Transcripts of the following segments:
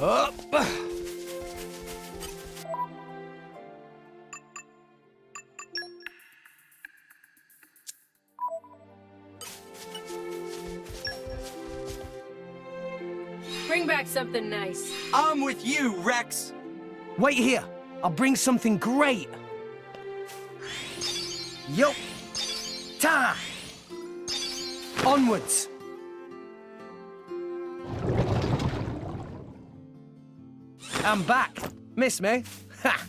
Up. Bring back something nice. I'm with you, Rex. Wait here. I'll bring something great. Yup. Ta. Onwards. I'm back. Miss me? Ha!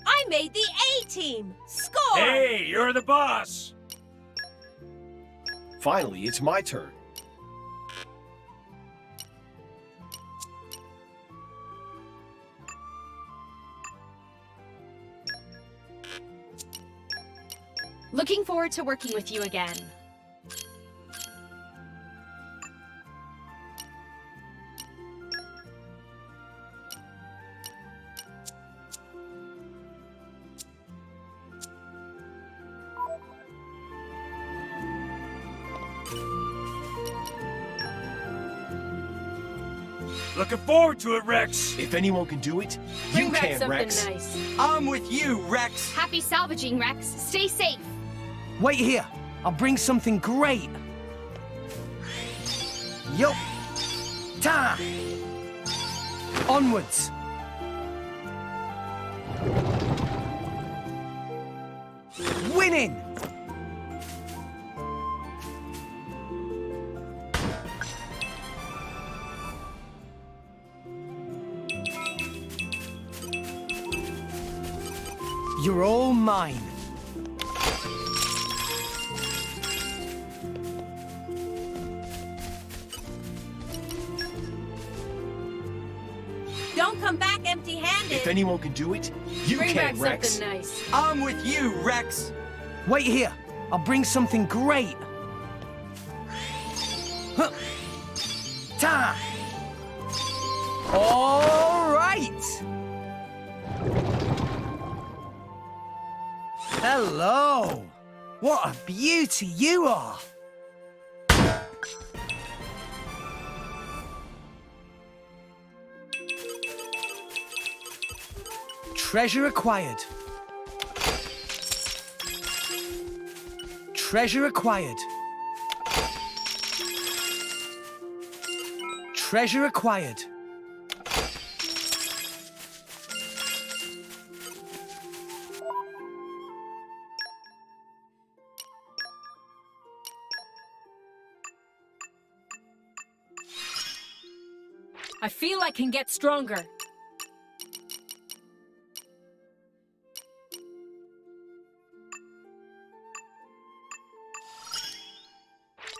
I made the A-team! Score! Hey, you're the boss! Finally, it's my turn. Looking forward to working with you again. Looking forward to it, Rex! If anyone can do it, Bring you back can, something Rex. nice. I'm with you, Rex. Happy salvaging, Rex. Stay safe. Wait here. I'll bring something great. Yup. Ta. Onwards. Winning. You're all mine. Don't come back empty-handed. If anyone can do it, you Bring can, back Rex. something nice. I'm with you, Rex. Wait here. I'll bring something great. Huh. Ta. All right. Hello. What a beauty you are. Treasure acquired. Treasure acquired. Treasure acquired. I feel I can get stronger.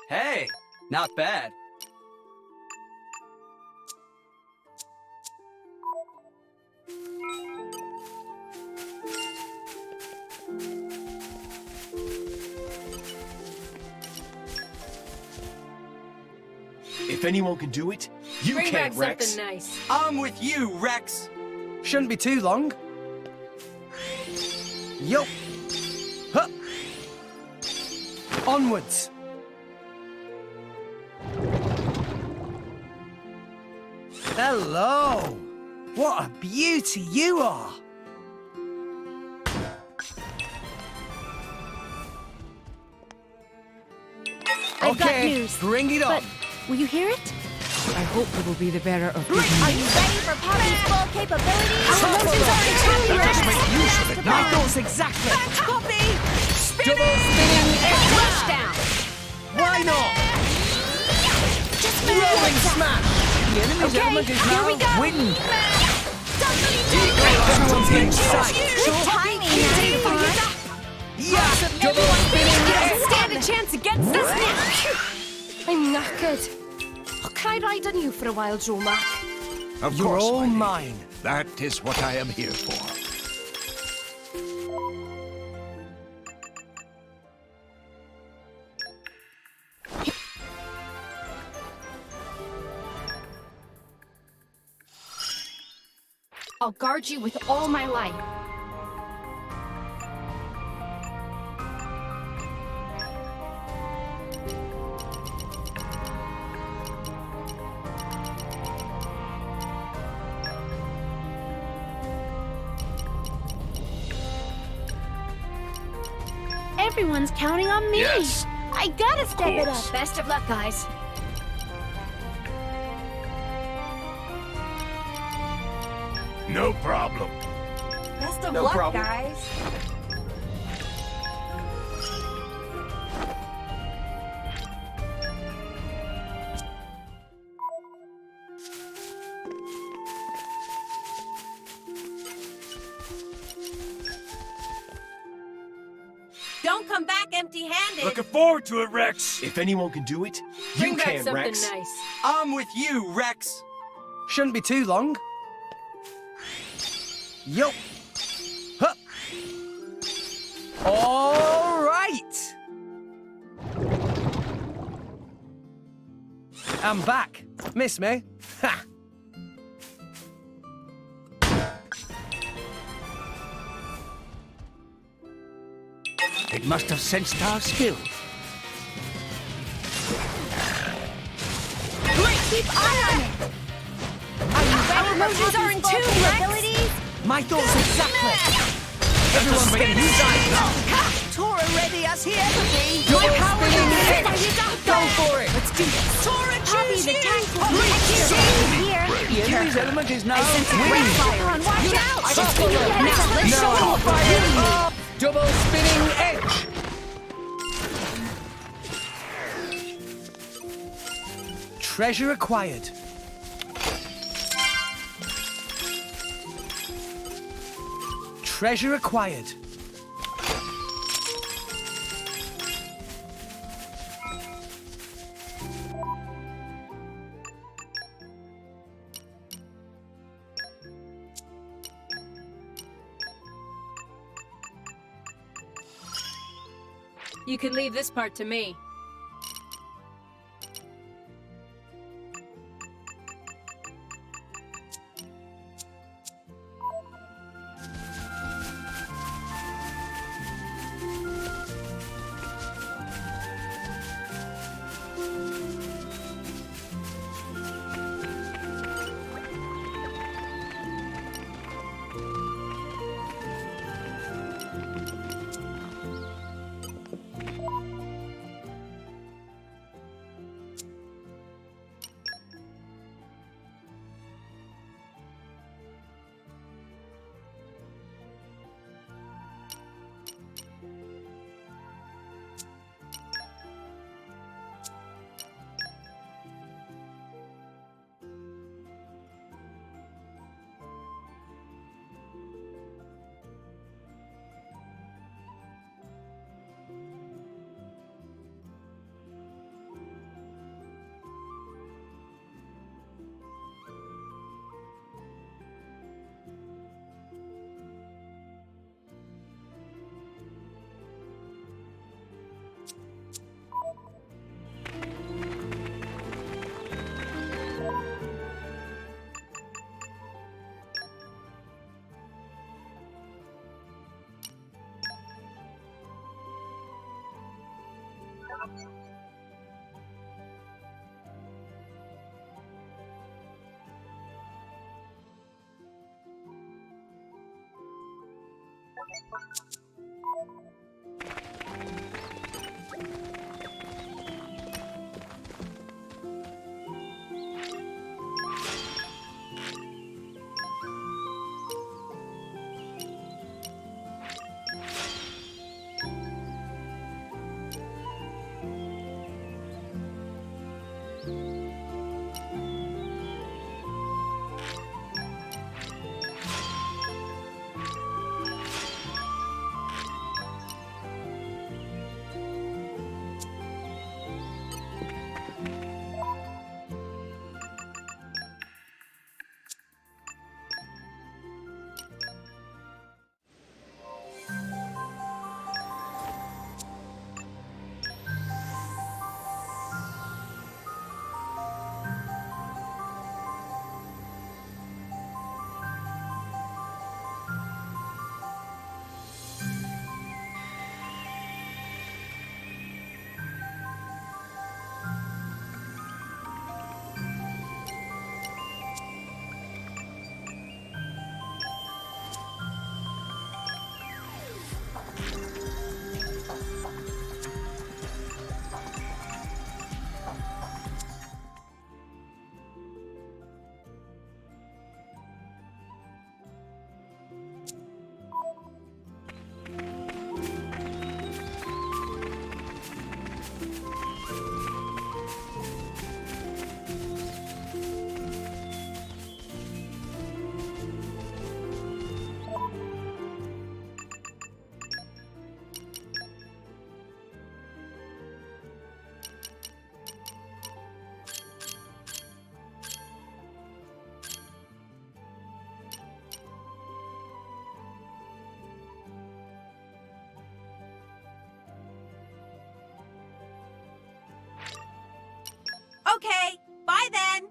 Hey, not bad. If anyone can do it, you Bring can, back Rex. something nice. I'm with you, Rex. Shouldn't be too long. Yup. Huh. Onwards. Hello. What a beauty you are. I've got Okay, news. bring it on. But will you hear it? I hope you will be the bearer of good Are news. you ready for Poppy's full capabilities? Our legends are entirely Let us ready. make use of it. My thoughts exactly. Poppy! Double spinning edge. Touchdown! Why not? Just Rolling smash. The enemy's element is here now we go. wind. Everyone's Everyone's getting sight. tiny. Yeah. Double spinning He doesn't edge. stand a chance against us now! I'm knackered. Oh, can I ride on you for a while, Joe Mac? Of You're course, all my lady. mine. That is what I am here for. I'll guard you with all my life. Everyone's counting on me. Yes. I gotta step it course. up. Best of luck, guys. No problem. Best of No luck, problem. guys. Don't come back empty-handed. Looking forward to it, Rex. If anyone can do it, Bring you back can, something Rex. nice. I'm with you, Rex. Shouldn't be too long. Yup. Huh. All right. I'm back. Miss me? Ha! It must have sensed our skill. Keep eye on it. Are you ready Our motions are in tune, Rex. capabilities? My thoughts exactly. Everyone's getting sight. Tora ready as he ever be. Double spinning There edge. you go. Go for it. Let's do this. Tora, Poppy, choose the you. tank will protect you. Here. The enemy's element is now wind. Everyone, watch out. Now, Let's show no. them. Double spinning edge. Treasure acquired. Treasure acquired. You can leave this part to me. Okay, bye then.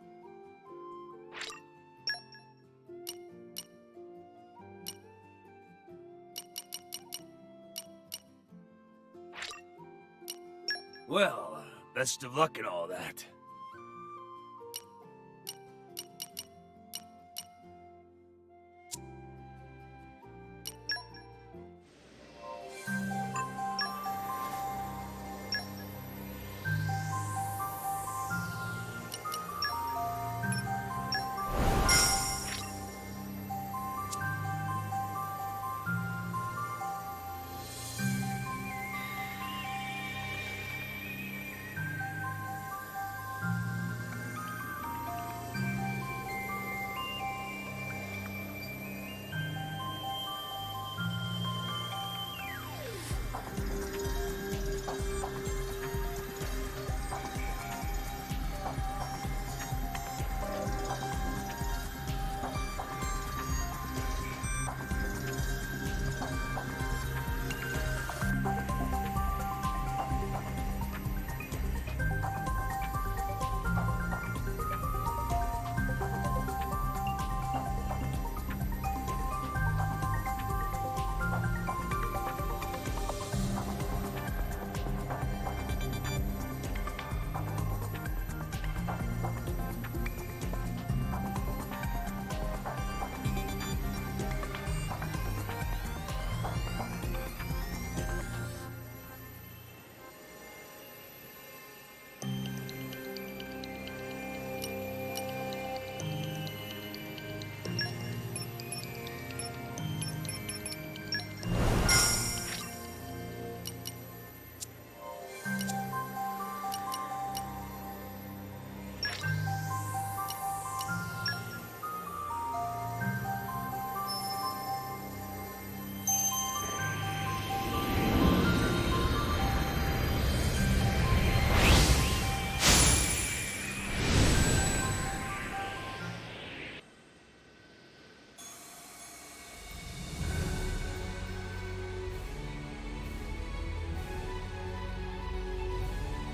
Well, best of luck and all that.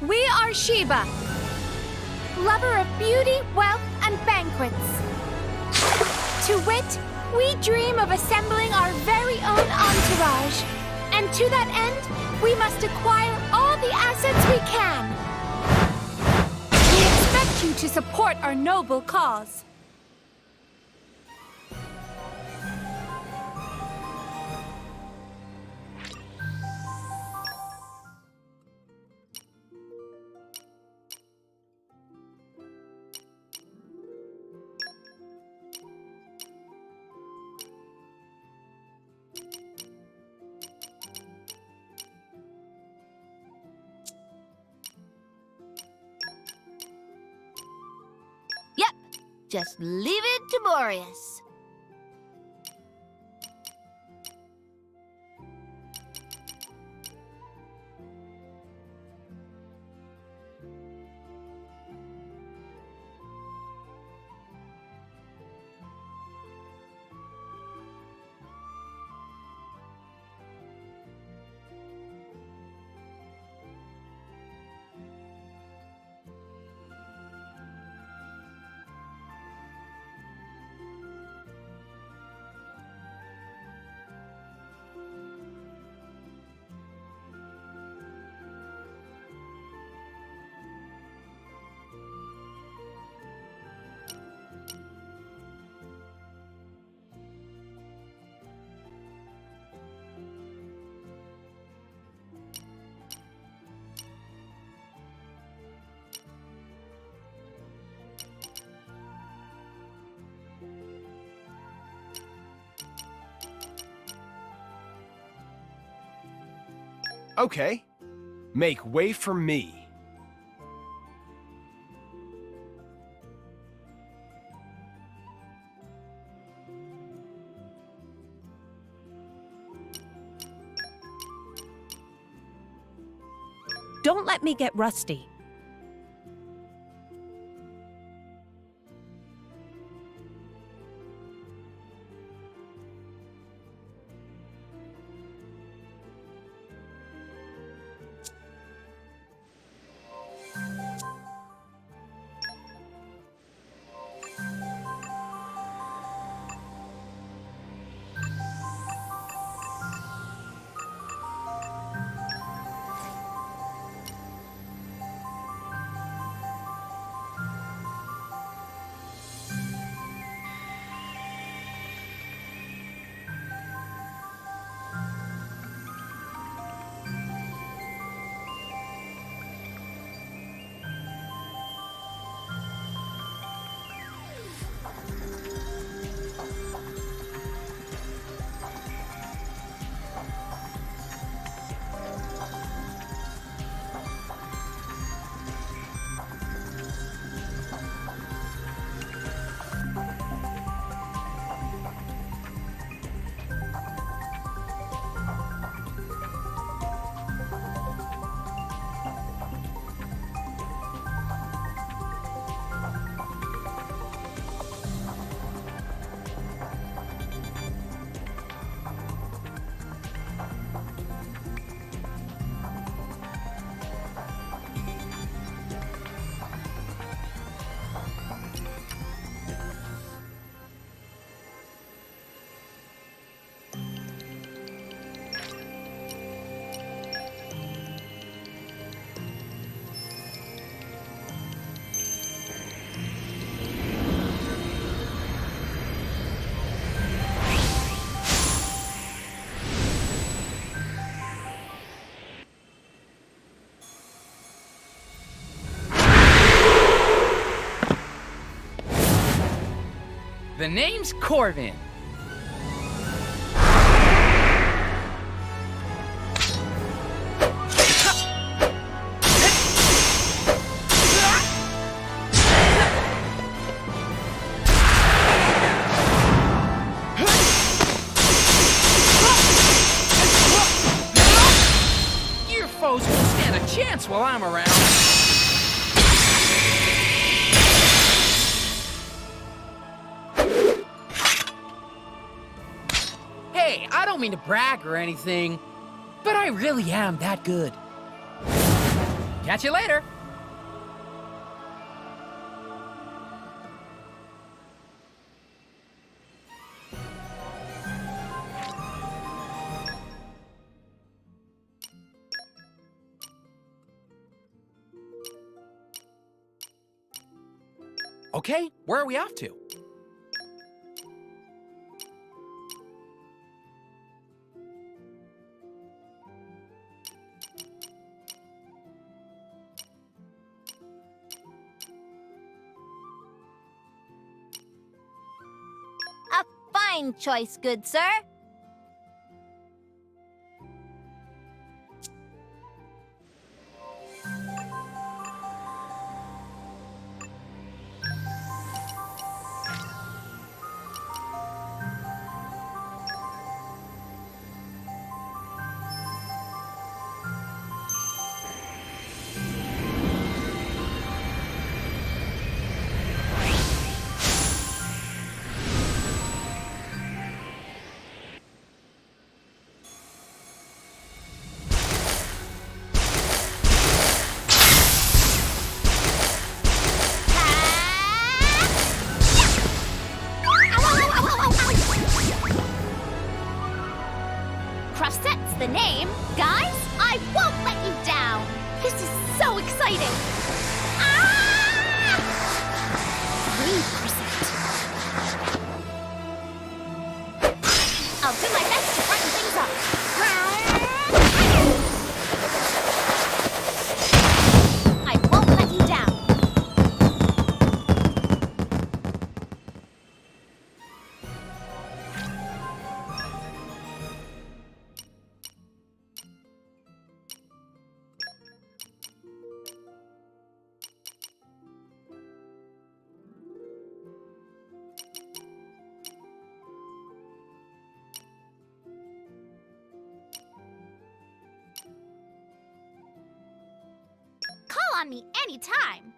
We are Sheba, lover of beauty, wealth, and banquets. To wit, we dream of assembling our very own entourage. And to that end, we must acquire all the assets we can. We expect you to support our noble cause. Just leave it to Boreas. Okay. Make way for me. Don't let me get rusty. the name's Corvin. Your foes won't stand a chance while I'm around. Hey, I don't mean to brag or anything, but I really am that good. Catch you later. Okay, where are we off to? A fine choice, good sir. Crossette's the name. Guys, I won't let you down. This is so exciting. Ah! Breathe, Crossette. I'll do my best to brighten things up. I won't let you down. Call on me anytime.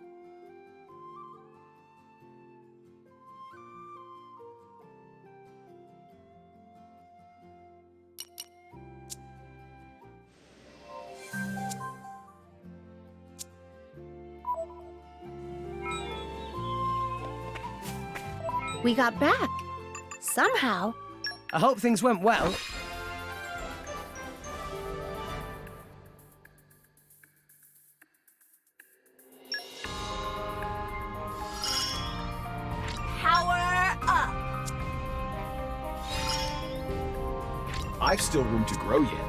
We got back. Somehow. I hope things went well. Power up! I've still room to grow yet.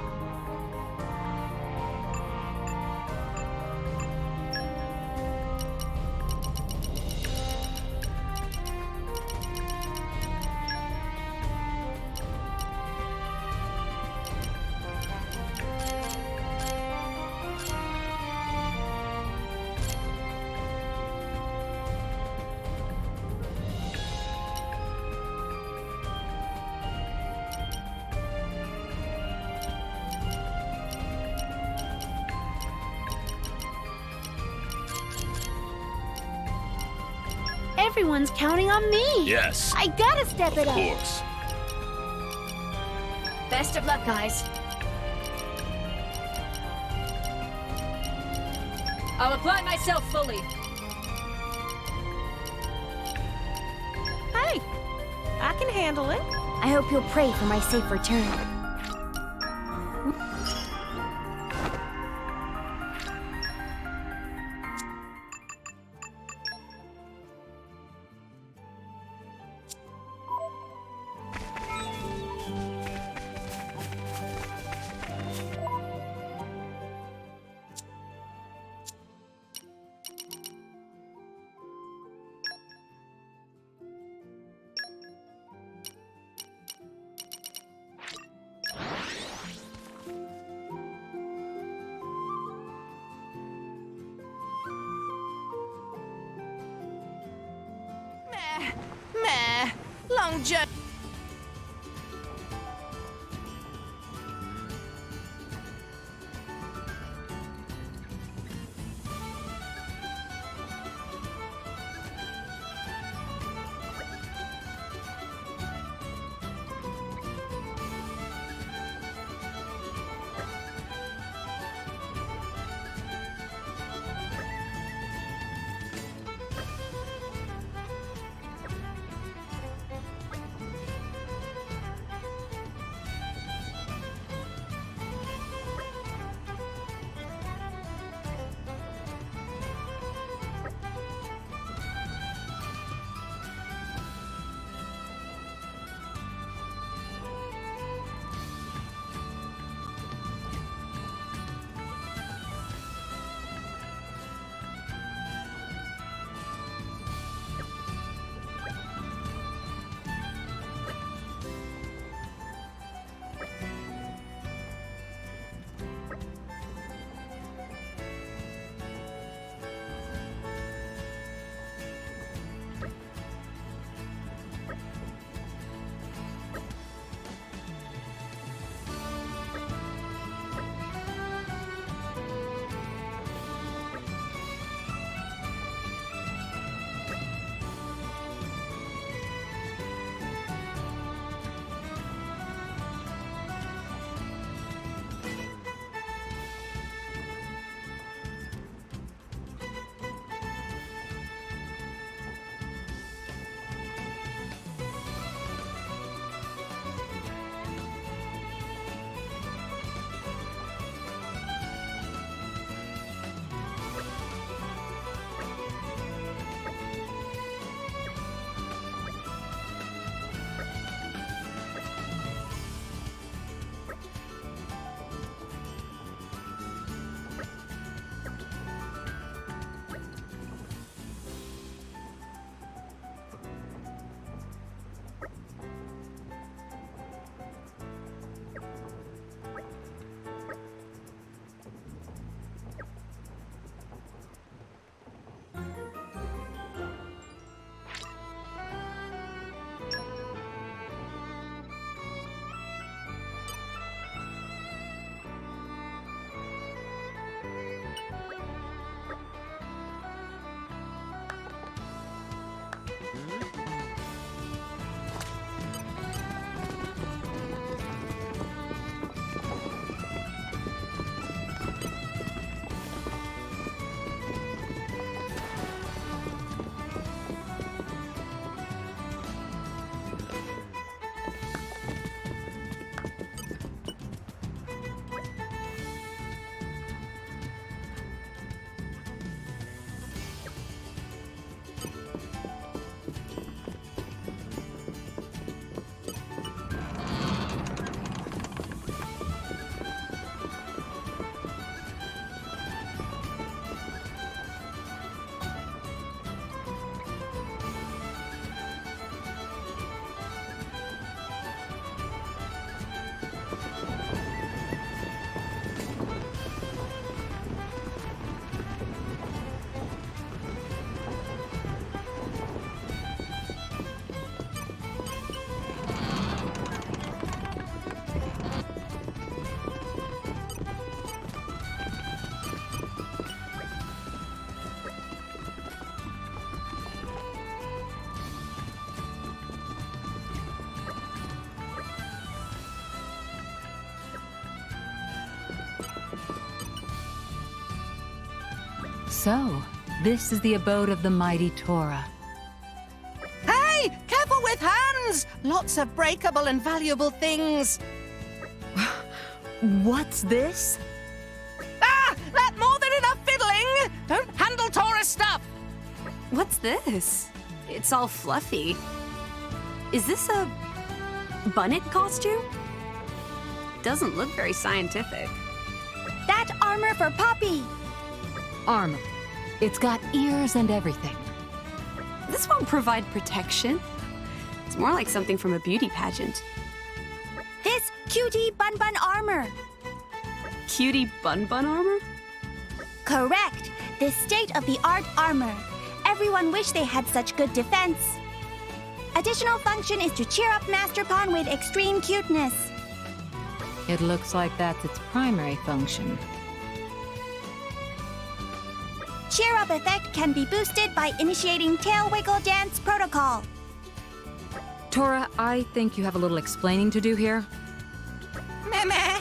Everyone's counting on me. Yes, I gotta step it of up. course. Best of luck, guys. I'll apply myself fully. Hey, I can handle it. I hope you'll pray for my safe return. long journey. So, this is the abode of the mighty Torah. Hey, careful with hands! Lots of breakable and valuable things. What's this? Ah! That more than enough fiddling! Don't handle Torah stuff! What's this? It's all fluffy. Is this a bunnet costume? Doesn't look very scientific. That armor for Poppy! Armor. It's got ears and everything. This won't provide protection. It's more like something from a beauty pageant. This cutie bun bun armor! Cutie bun bun armor? Correct! This state-of-the-art armor. Everyone wished they had such good defense. Additional function is to cheer up Master Pawn with extreme cuteness. It looks like that's its primary function. Cheer up effect can be boosted by initiating Tail Wiggle Dance Protocol. Tora, I think you have a little explaining to do here. Meh.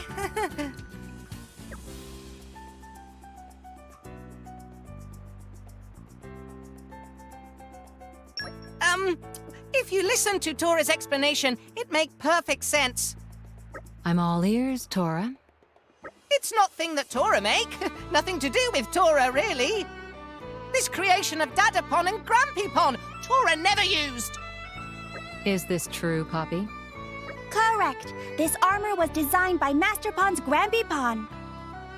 If you listen to Tora's explanation, it makes perfect sense. I'm all ears, Tora. It's not thing that Tora make. Nothing to do with Tora, really. This creation of Dadapon and Grampypon, Tora never used. Is this true, Poppy? Correct. This armor was designed by Master Pawn's Grampypon.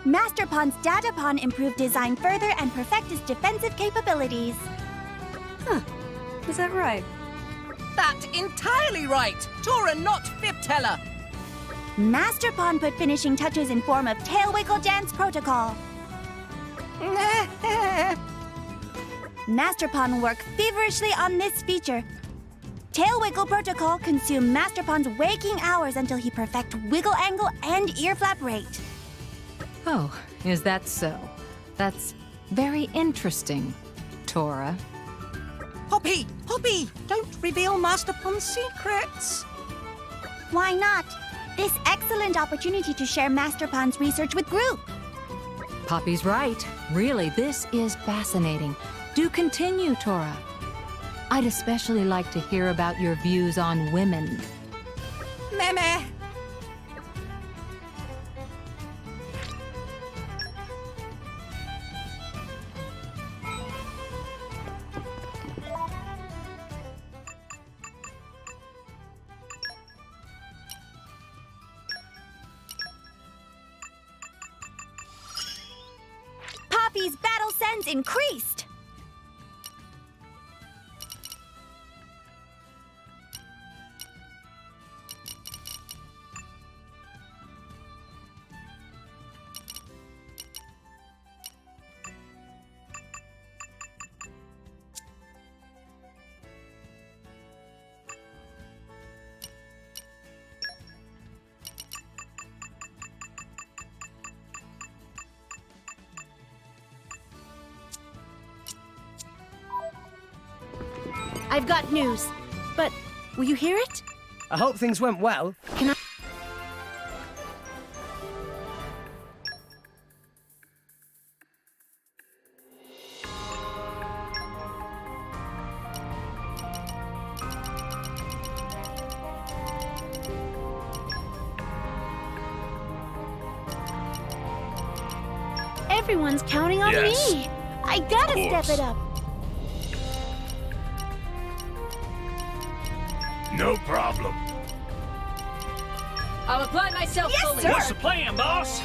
Master Pawn's Dadapon improved design further and perfect its defensive capabilities. Huh. Is that right? That entirely right. Tora not fib-teller. Master Pawn put finishing touches in form of Tail Wiggle Dance Protocol. Master Pawn worked feverishly on this feature. Tail Wiggle Protocol consumed Master Pawn's waking hours until he perfect wiggle angle and ear flap rate. Oh, is that so? That's very interesting, Tora. Poppy, don't reveal Master Pawn's secrets. Why not? This excellent opportunity to share Master Pawn's research with group. Poppy's right. Really, this is fascinating. Do continue, Tora. I'd especially like to hear about your views on women. Meh. Poppy's battle sense increased. I've got news, but will you hear it? I hope things went well. Can I? Everyone's counting on me. I gotta step it up. No problem. I'll apply myself fully. What's the plan, boss?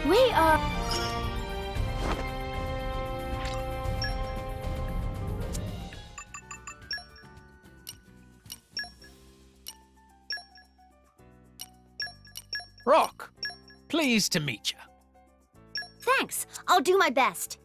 We are... Rock, pleased to meet you. Thanks. I'll do my best.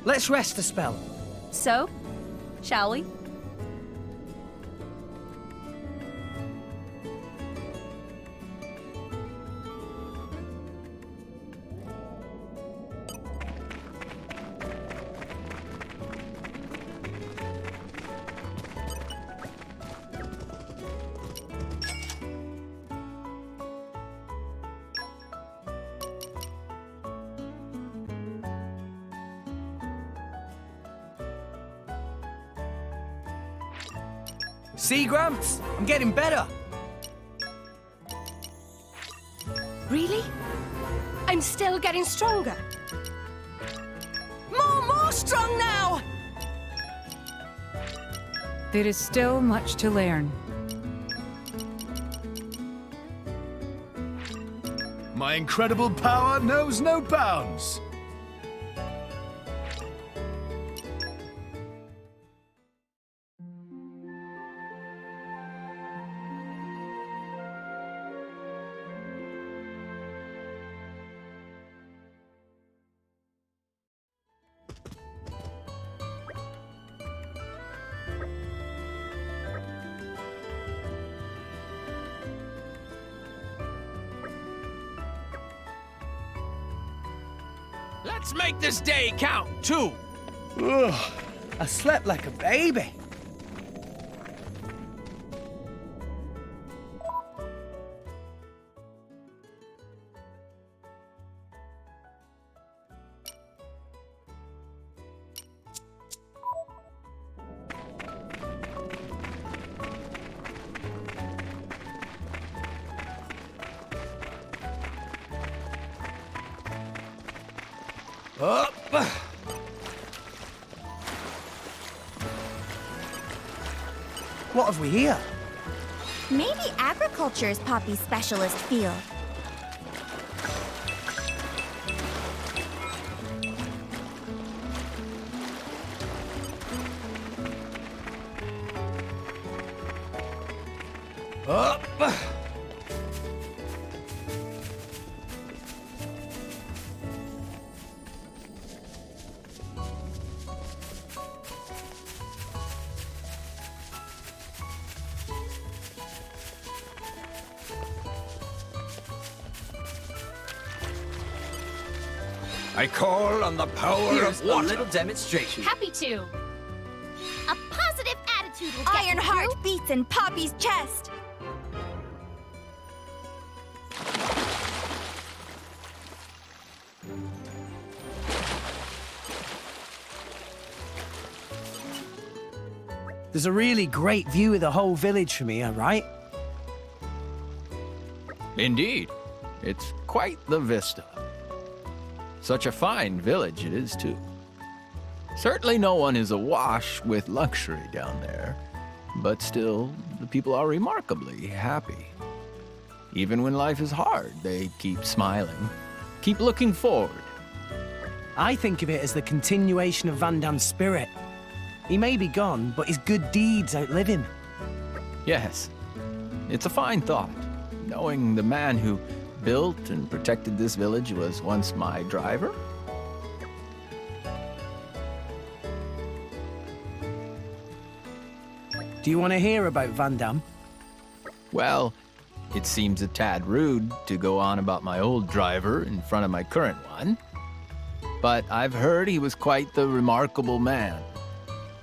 Let's rest a spell. So, shall we? See, Gramps? I'm getting better. Really? I'm still getting stronger. More strong now! There is still much to learn. My incredible power knows no bounds. Let's make this day count, too. Ugh, I slept like a baby. Up. What have we here? Maybe agriculture is Poppy's specialist field. Up. I call on the power Here's of a water. little demonstration. Happy to. A positive attitude will get Iron you heart through. beats in Poppy's chest. There's a really great view of the whole village from here, right? Indeed. It's quite the vista. Such a fine village it is, too. Certainly no one is awash with luxury down there, but still, the people are remarkably happy. Even when life is hard, they keep smiling, keep looking forward. I think of it as the continuation of Van Damme's spirit. He may be gone, but his good deeds outlive him. Yes, it's a fine thought, knowing the man who built and protected this village was once my driver. Do you want to hear about Van Damme? Well, it seems a tad rude to go on about my old driver in front of my current one, but I've heard he was quite the remarkable man.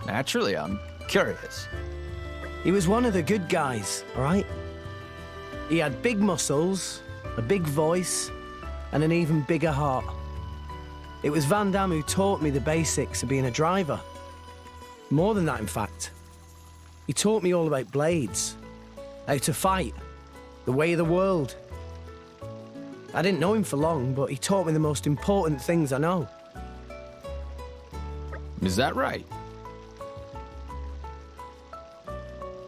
Naturally, I'm curious. He was one of the good guys, all right? He had big muscles, a big voice, and an even bigger heart. It was Van Damme who taught me the basics of being a driver. More than that, in fact. He taught me all about blades, how to fight, the way of the world. I didn't know him for long, but he taught me the most important things I know. Is that right?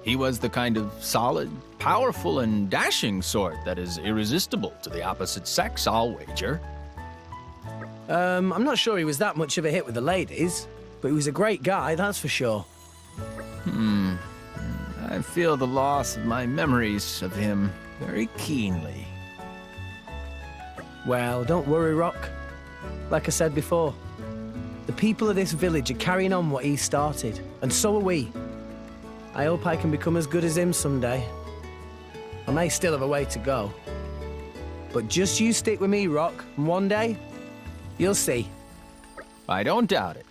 He was the kind of solid, powerful, and dashing sort that is irresistible to the opposite sex, I'll wager. I'm not sure he was that much of a hit with the ladies, but he was a great guy, that's for sure. I feel the loss of my memories of him very keenly. Well, don't worry, Rock. Like I said before, the people of this village are carrying on what he started, and so are we. I hope I can become as good as him someday. I may still have a way to go. But just you stick with me, Rock, and one day, you'll see. I don't doubt it.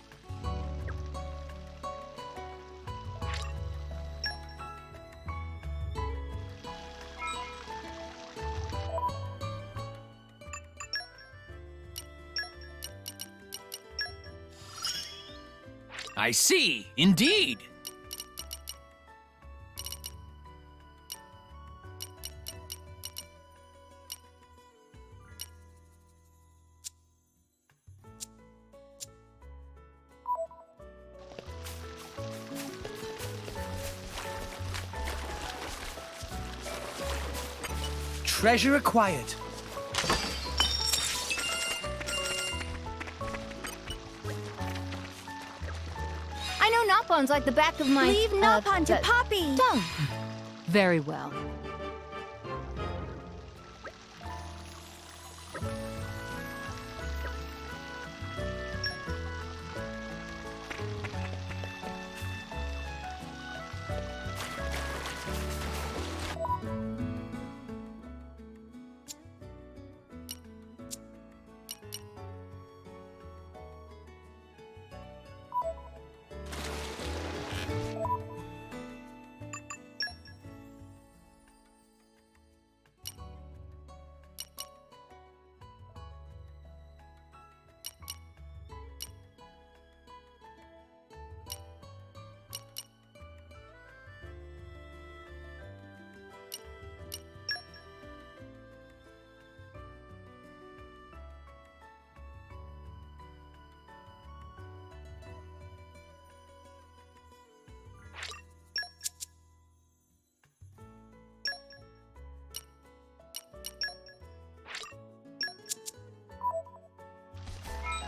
I see, indeed. Treasure acquired. I know Noppon's like the back of my... Leave Noppon to Poppy. Don't. Very well.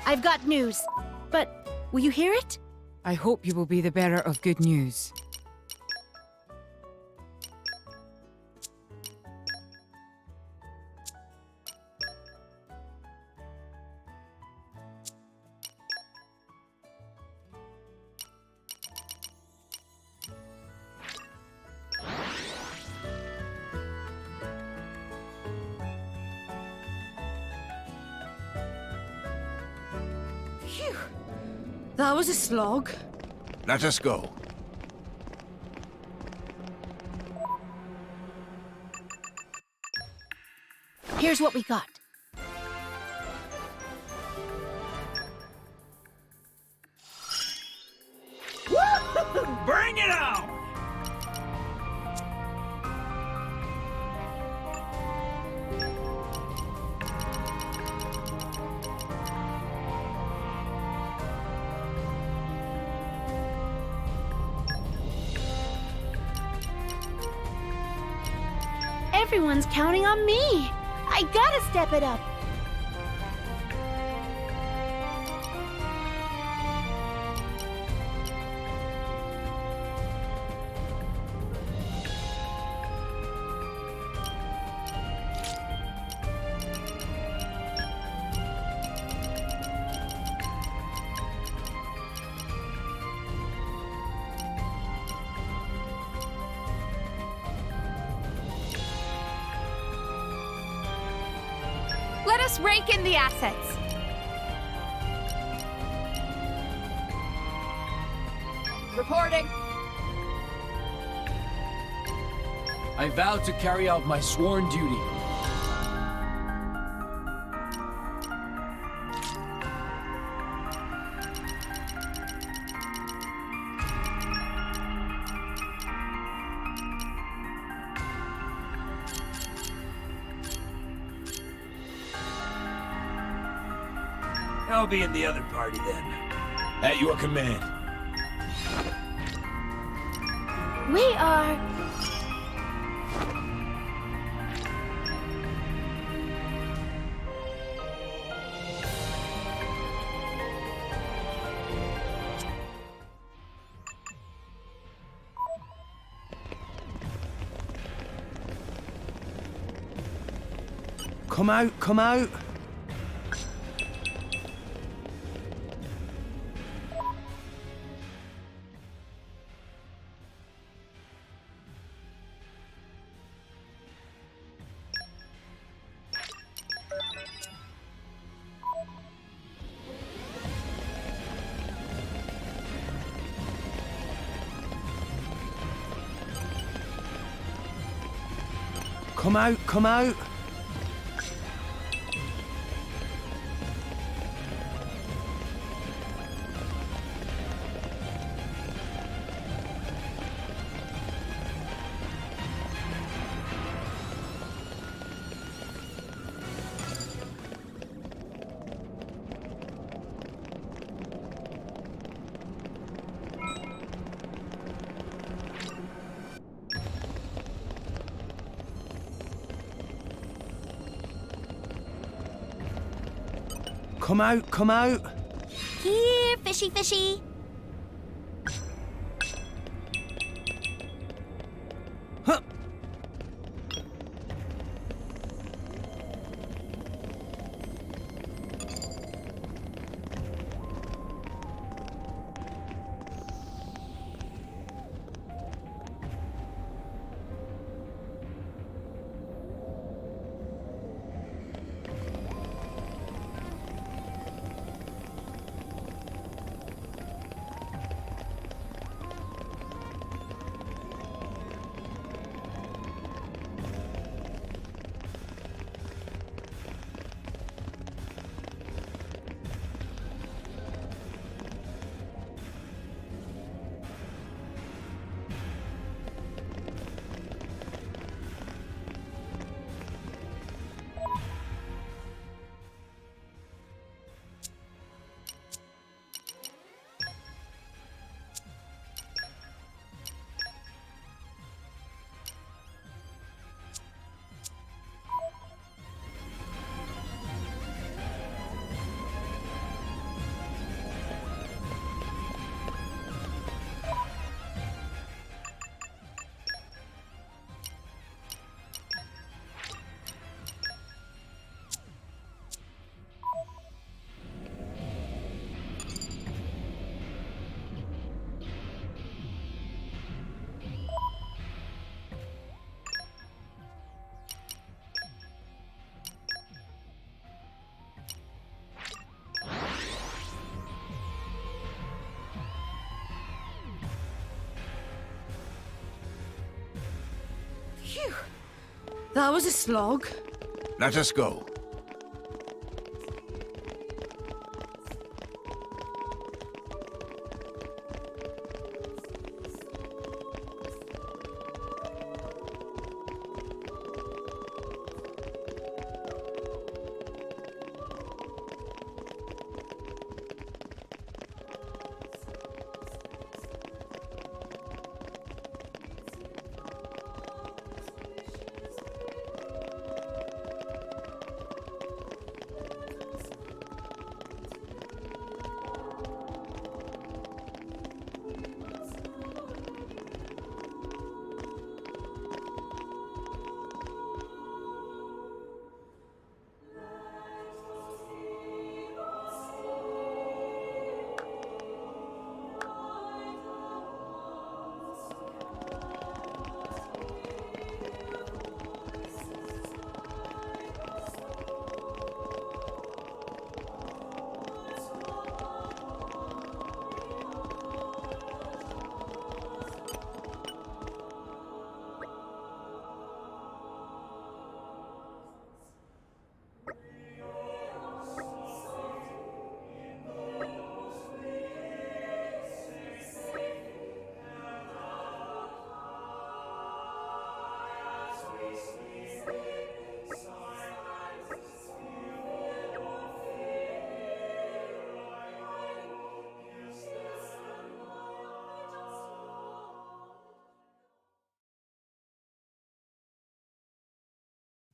I've got news. But will you hear it? I hope you will be the bearer of good news. Phew. That was a slog. Let us go. Here's what we got. Bring it on! Everyone's counting on me. I gotta step it up. Let us rake in the assets. Reporting. I vow to carry out my sworn duty. I'll be in the other party then. At your command. We are... Come out, come out. Come out, come out. Come out, come out. Here, fishy fishy. Huh. Phew. That was a slog. Let us go.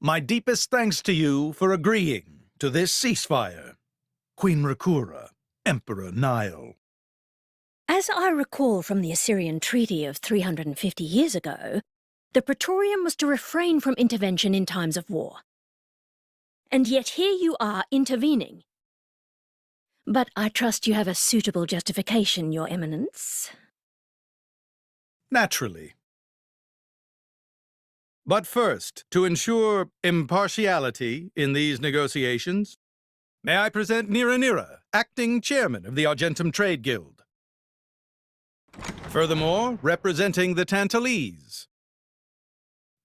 My deepest thanks to you for agreeing to this ceasefire, Queen Rakura, Emperor Nile. As I recall from the Assyrian treaty of 350 years ago, the Praetorium was to refrain from intervention in times of war. And yet here you are intervening. But I trust you have a suitable justification, Your Eminence. Naturally. But first, to ensure impartiality in these negotiations, may I present Nira, acting chairman of the Argentum Trade Guild. Furthermore, representing the Tantalese,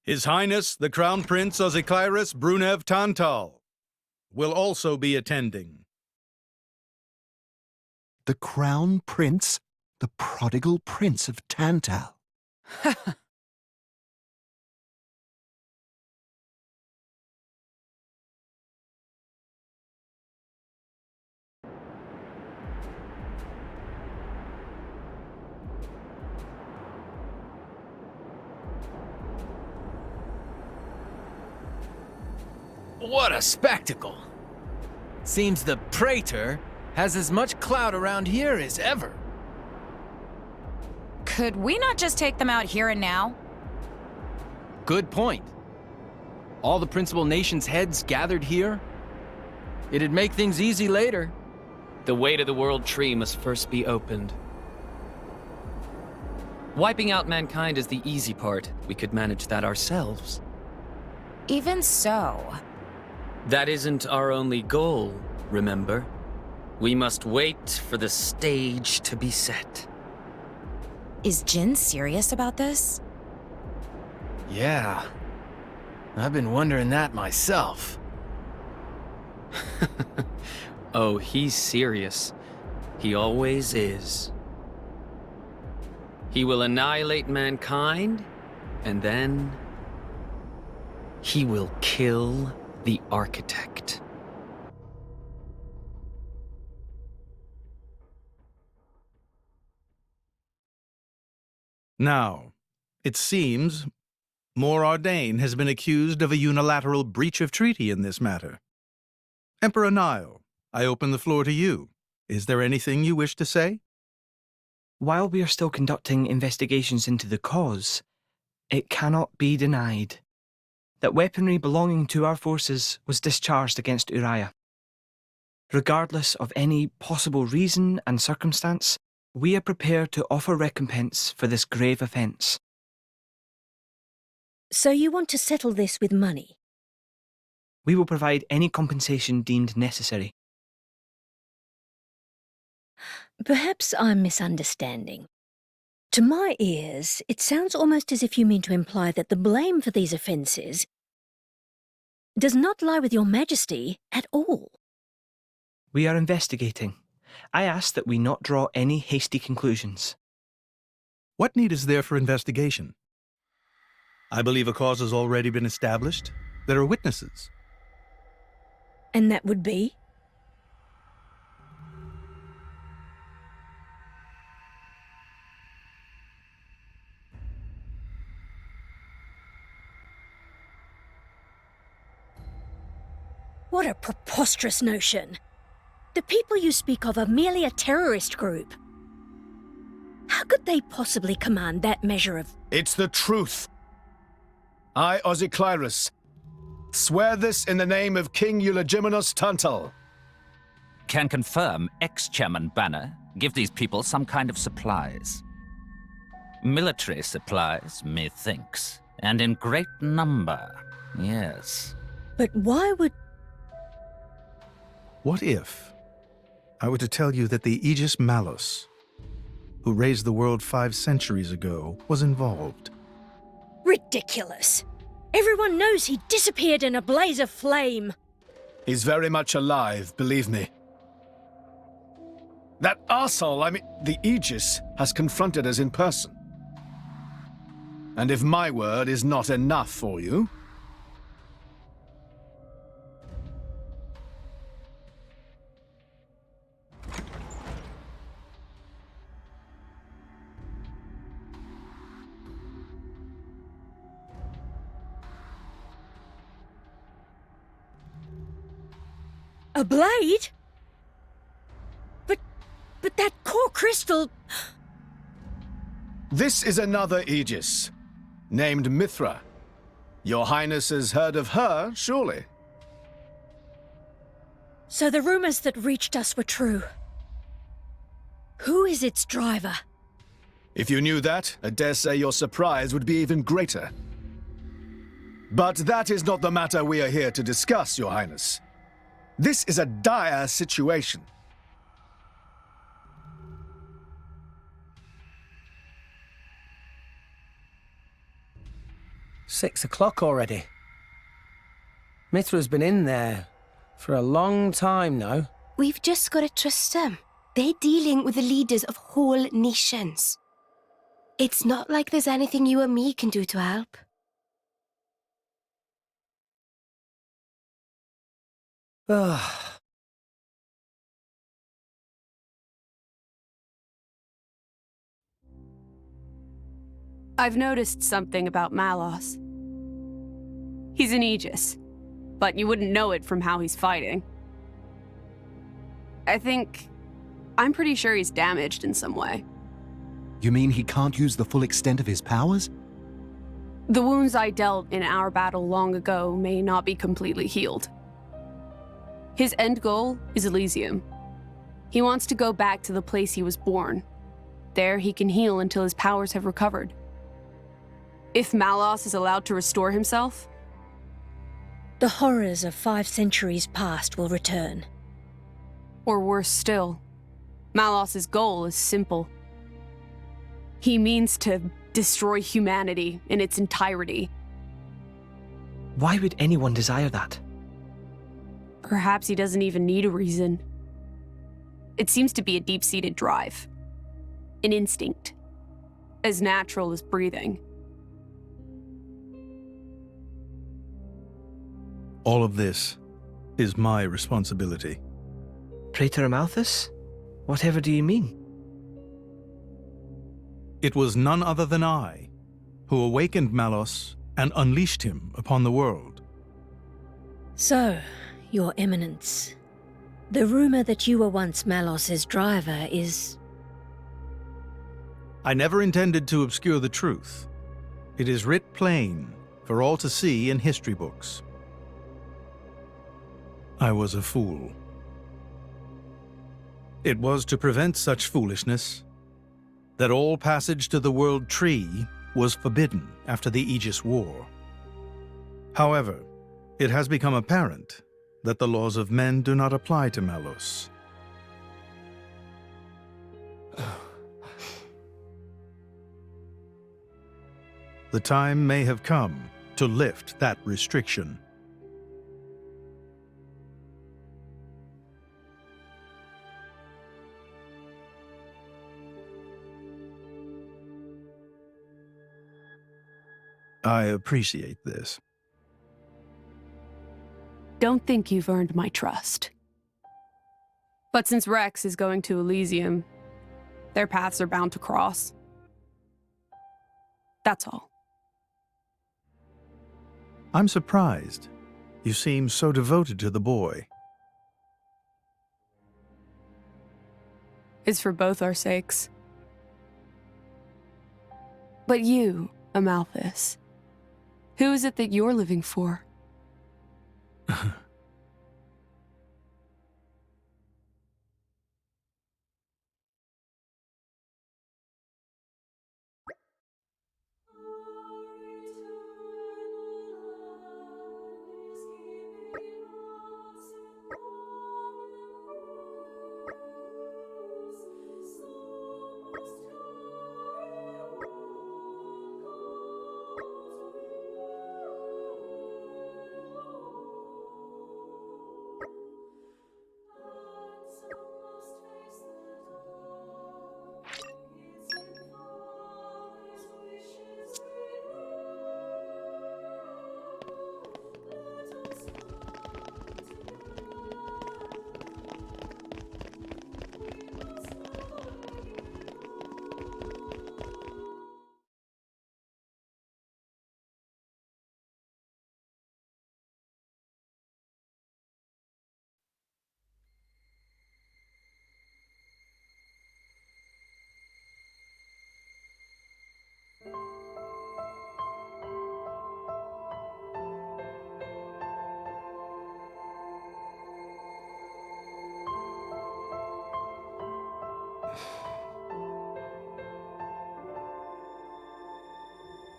His Highness the Crown Prince Ozikairis Brunev Tantal will also be attending. The Crown Prince? The prodigal Prince of Tantal? What a spectacle! Seems the Praetor has as much clout around here as ever. Could we not just take them out here and now? Good point. All the principal nations' heads gathered here? It'd make things easy later. The way to the World Tree must first be opened. Wiping out mankind is the easy part. We could manage that ourselves. Even so... That isn't our only goal, remember? We must wait for the stage to be set. Is Jin serious about this? Yeah. I've been wondering that myself. Oh, he's serious. He always is. He will annihilate mankind, and then... he will kill the Architect. Now, it seems Mor Ardain has been accused of a unilateral breach of treaty in this matter. Emperor Nile, I open the floor to you. Is there anything you wish to say? While we are still conducting investigations into the cause, it cannot be denied that weaponry belonging to our forces was discharged against Uriah. Regardless of any possible reason and circumstance, we are prepared to offer recompense for this grave offence. So you want to settle this with money? We will provide any compensation deemed necessary. Perhaps I'm misunderstanding. To my ears, it sounds almost as if you mean to imply that the blame for these offences does not lie with your Majesty at all. We are investigating. I ask that we not draw any hasty conclusions. What need is there for investigation? I believe a cause has already been established. There are witnesses. And that would be? What a preposterous notion! The people you speak of are merely a terrorist group. How could they possibly command that measure of... It's the truth. I, Ozyclyrus, swear this in the name of King Eulogimenus Tantal. Can confirm ex-Chairman Banner give these people some kind of supplies. Military supplies, methinks, and in great number, yes. But why would... What if I were to tell you that the Aegis Malus, who raised the world 5 centuries ago, was involved? Ridiculous! Everyone knows he disappeared in a blaze of flame. He's very much alive, believe me. That arsehole, the Aegis, has confronted us in person. And if my word is not enough for you... A blade? But that core crystal... This is another Aegis, named Mithra. Your Highness has heard of her, surely? So the rumors that reached us were true. Who is its driver? If you knew that, I dare say your surprise would be even greater. But that is not the matter we are here to discuss, Your Highness. This is a dire situation. "6 o'clock already. Mithra's been in there for a long time now. We've just got to trust them. They're dealing with the leaders of whole nations. It's not like there's anything you or me can do to help. I've noticed something about Malos. He's an Aegis, but you wouldn't know it from how he's fighting. I'm pretty sure he's damaged in some way. You mean he can't use the full extent of his powers? The wounds I dealt in our battle long ago may not be completely healed. His end goal is Elysium. He wants to go back to the place he was born. There he can heal until his powers have recovered. If Malos is allowed to restore himself, the horrors of 5 centuries past will return. Or worse still, Malos's goal is simple. He means to destroy humanity in its entirety. Why would anyone desire that? Perhaps he doesn't even need a reason. It seems to be a deep-seated drive. An instinct. As natural as breathing. All of this is my responsibility. Praetor Amalthus? Whatever do you mean? It was none other than I who awakened Malos and unleashed him upon the world. So, Your Eminence, the rumor that you were once Malos's driver is... I never intended to obscure the truth. It is writ plain for all to see in history books. I was a fool. It was to prevent such foolishness that all passage to the World Tree was forbidden after the Aegis War. However, it has become apparent that the laws of men do not apply to Malos. The time may have come to lift that restriction. I appreciate this. Don't think you've earned my trust. But since Rex is going to Elysium, their paths are bound to cross. That's all. I'm surprised. You seem so devoted to the boy. It's for both our sakes. But you, Amalthus, who is it that you're living for?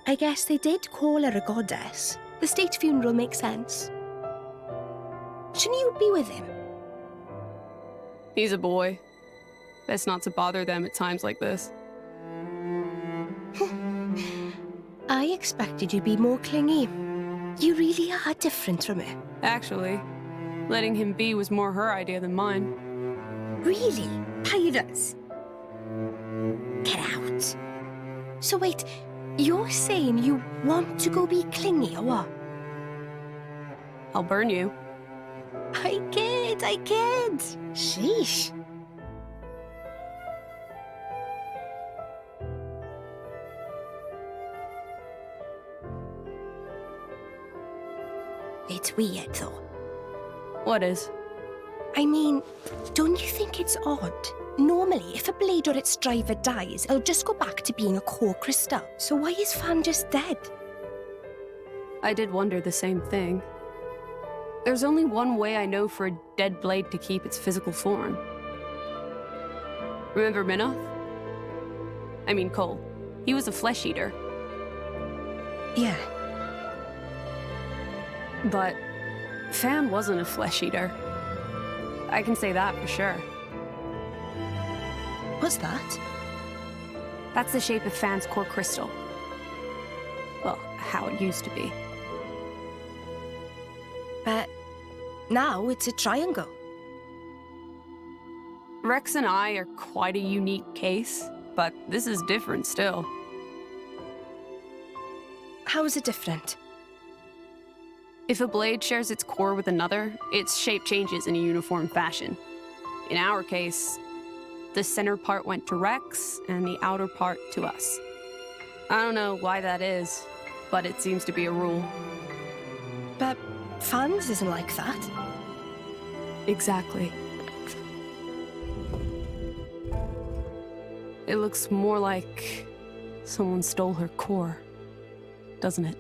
I guess they did call her a goddess. The state funeral makes sense. Shouldn't you be with him? He's a boy. Best not to bother them at times like this. I expected you to be more clingy. You really are different from her. Actually, letting him be was more her idea than mine. Really? Pirates? Get out. So wait, you're saying you want to go be clingy or what? I'll burn you. I kid. Sheesh. It's weird, though. What is? I mean, don't you think it's odd? Normally, if a blade or its driver dies, it'll just go back to being a core crystal. So why is Fan just dead? I did wonder the same thing. There's only one way I know for a dead blade to keep its physical form. Remember Minoth? I mean Cole. He was a flesh eater. Yeah. But Fan wasn't a flesh eater. I can say that for sure. What's that? That's the shape of Fan's core crystal. Well, how it used to be. But now it's a triangle. Rex and I are quite a unique case, but this is different still. How is it different? If a blade shares its core with another, its shape changes in a uniform fashion. In our case, the center part went to Rex and the outer part to us. I don't know why that is, but it seems to be a rule. But Fan's isn't like that. Exactly. It looks more like someone stole her core, doesn't it?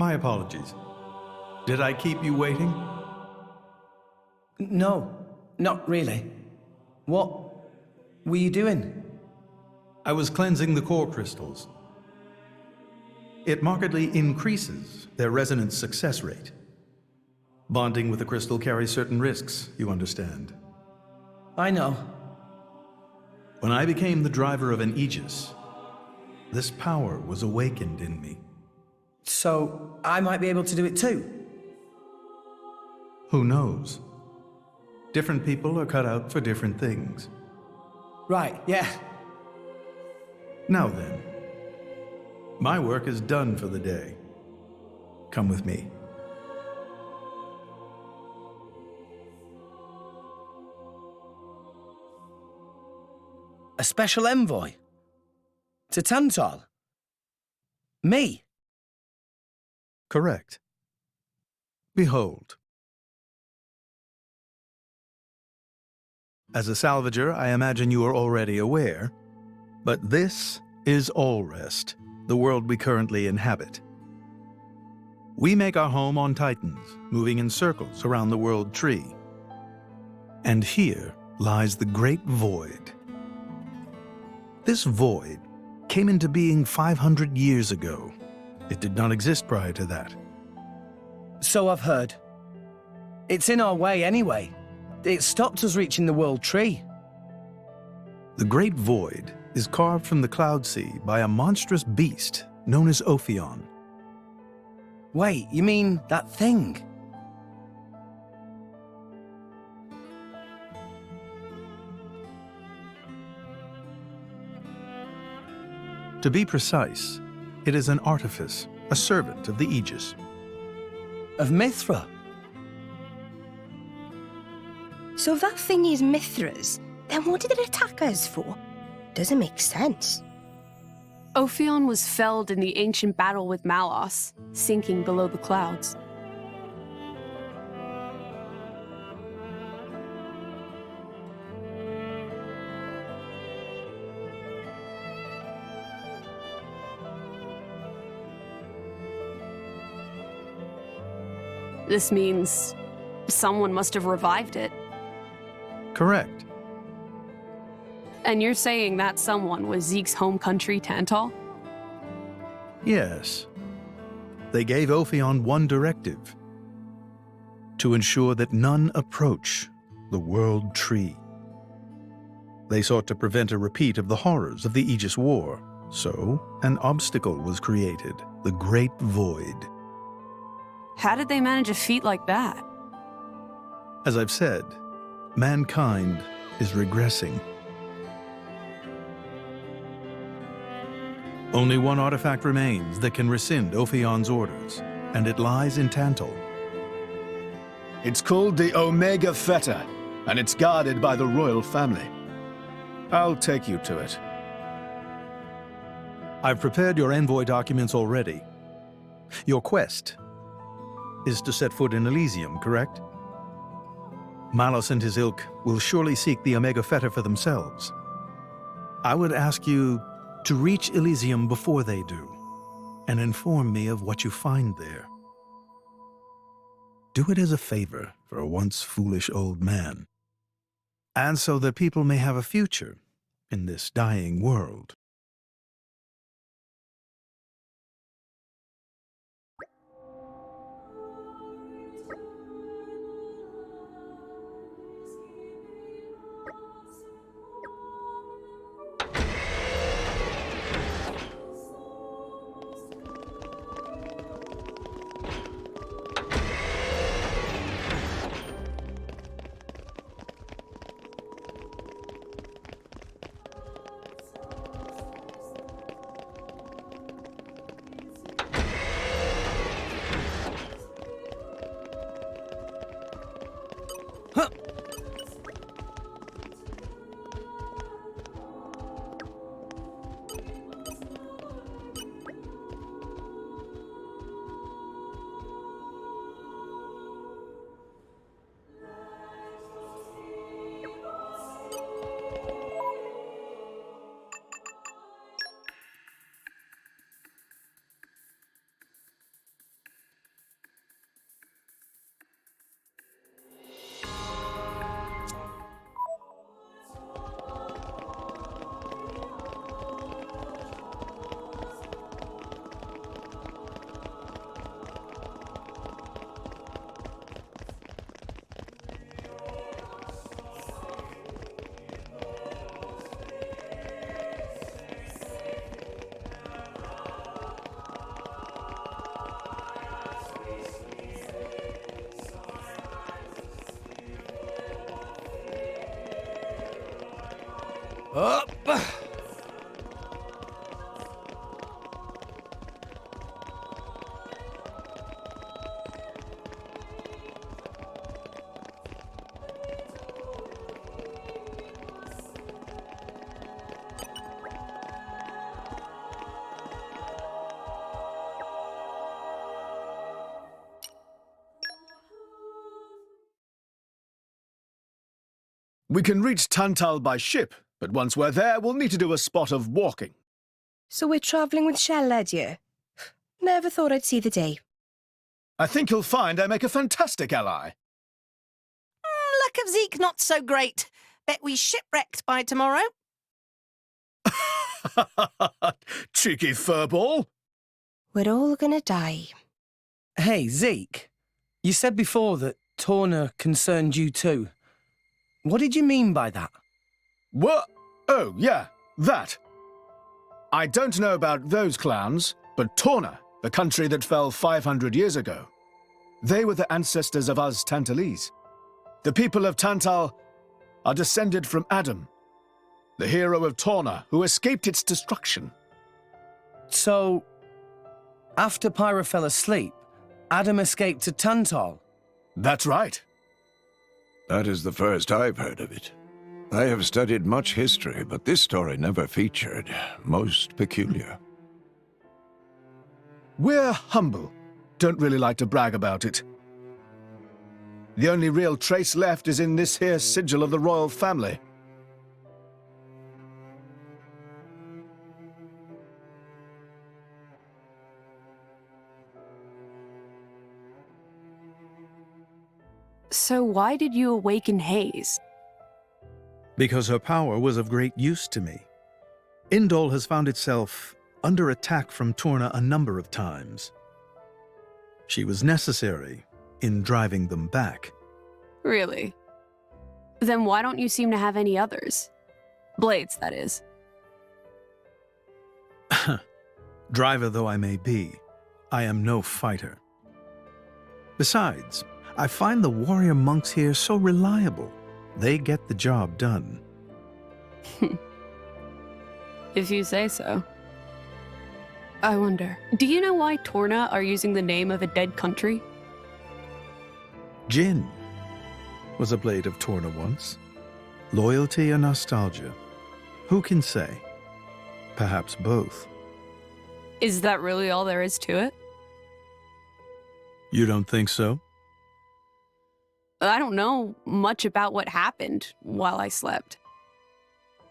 My apologies. Did I keep you waiting? No, not really. What were you doing? I was cleansing the core crystals. It markedly increases their resonance success rate. Bonding with a crystal carries certain risks, you understand. I know. When I became the driver of an Aegis, this power was awakened in me. So, I might be able to do it too? Who knows? Different people are cut out for different things. Right, yeah. Now then, my work is done for the day. Come with me. A special envoy? To Tantal? Me? Correct. Behold. As a salvager, I imagine you are already aware, but this is Allrest, the world we currently inhabit. We make our home on Titans, moving in circles around the world tree. And here lies the Great Void. This void came into being 500 years ago. It did not exist prior to that. So I've heard. It's in our way anyway. It stopped us reaching the World Tree. The Great Void is carved from the Cloud Sea by a monstrous beast known as Ophion. Wait, you mean that thing? To be precise, it is an artifice, a servant of the Aegis. Of Mithra? So if that thing is Mithra's, then what did it attack us for? Doesn't make sense. Ophion was felled in the ancient battle with Malos, sinking below the clouds. This means someone must have revived it. Correct. And you're saying that someone was Zeke's home country, Tantal? Yes. They gave Ophion one directive: to ensure that none approach the World Tree. They sought to prevent a repeat of the horrors of the Aegis War, so an obstacle was created, the Great Void. How did they manage a feat like that? As I've said, mankind is regressing. Only one artifact remains that can rescind Ophion's orders, and it lies in Tantal. It's called the Omega Fetter, and it's guarded by the royal family. I'll take you to it. I've prepared your envoy documents already. Your quest is to set foot in Elysium, correct? Malos and his ilk will surely seek the Omega Fetter for themselves. I would ask you to reach Elysium before they do, and inform me of what you find there. Do it as a favor for a once foolish old man, and so that people may have a future in this dying world. Up! We can reach Tantal by ship, but once we're there, we'll need to do a spot of walking. So we're travelling with Shell, dear? Never thought I'd see the day. I think you'll find I make a fantastic ally. Luck of Zeke not so great. Bet we shipwrecked by tomorrow. Cheeky furball. We're all gonna die. Hey, Zeke. You said before that Torna concerned you too. What did you mean by that? What? Oh, yeah, that. I don't know about those clans, but Torna, the country that fell 500 years ago, they were the ancestors of us Tantalese. The people of Tantal are descended from Adam, the hero of Torna who escaped its destruction. So, after Pyra fell asleep, Adam escaped to Tantal? That's right. That is the first I've heard of it. I have studied much history, but this story never featured. Most peculiar. We're humble. Don't really like to brag about it. The only real trace left is in this here sigil of the royal family. So why did you awaken Hayes? Because her power was of great use to me. Indol has found itself under attack from Torna a number of times. She was necessary in driving them back. Really? Then why don't you seem to have any others? Blades, that is. Driver though I may be, I am no fighter. Besides, I find the warrior monks here so reliable. They get the job done. If you say so. I wonder, do you know why Torna are using the name of a dead country? Jin was a blade of Torna once. Loyalty or nostalgia? Who can say? Perhaps both. Is that really all there is to it? You don't think so? I don't know much about what happened while I slept.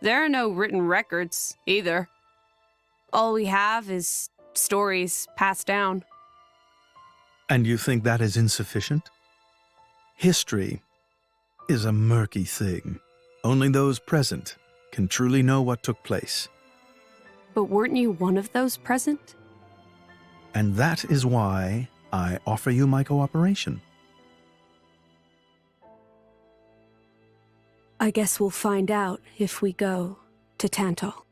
There are no written records, either. All we have is stories passed down. And you think that is insufficient? History is a murky thing. Only those present can truly know what took place. But weren't you one of those present? And that is why I offer you my cooperation. I guess we'll find out if we go to Tantal.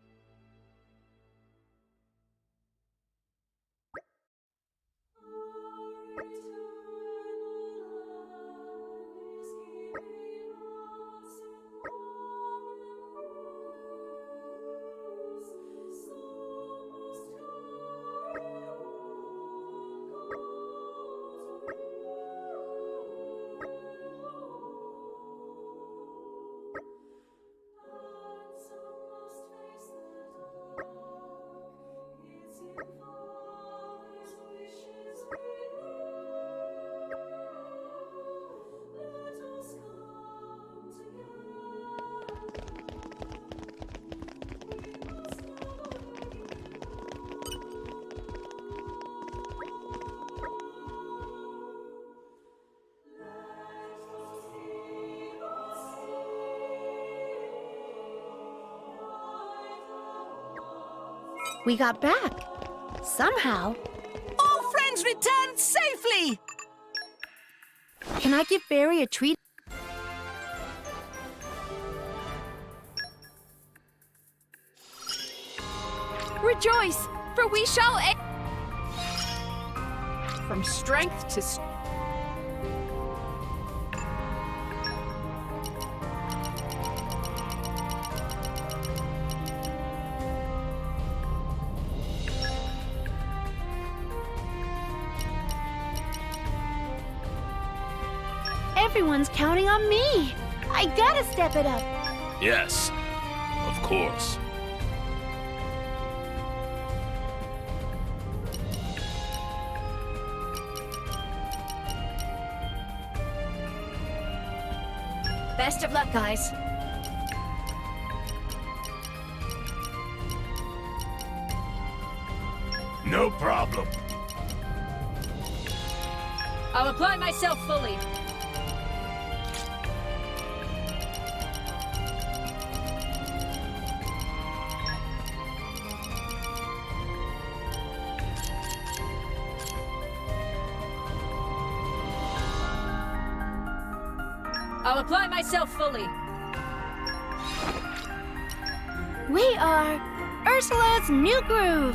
We got back. Somehow. All friends returned safely! Can I give Barry a treat? Rejoice, for we shall From strength to Everyone's counting on me. I gotta step it up. Yes, of course. Best of luck, guys. No problem. I'll apply myself fully. I'll apply myself fully. We are Ursula's new groove.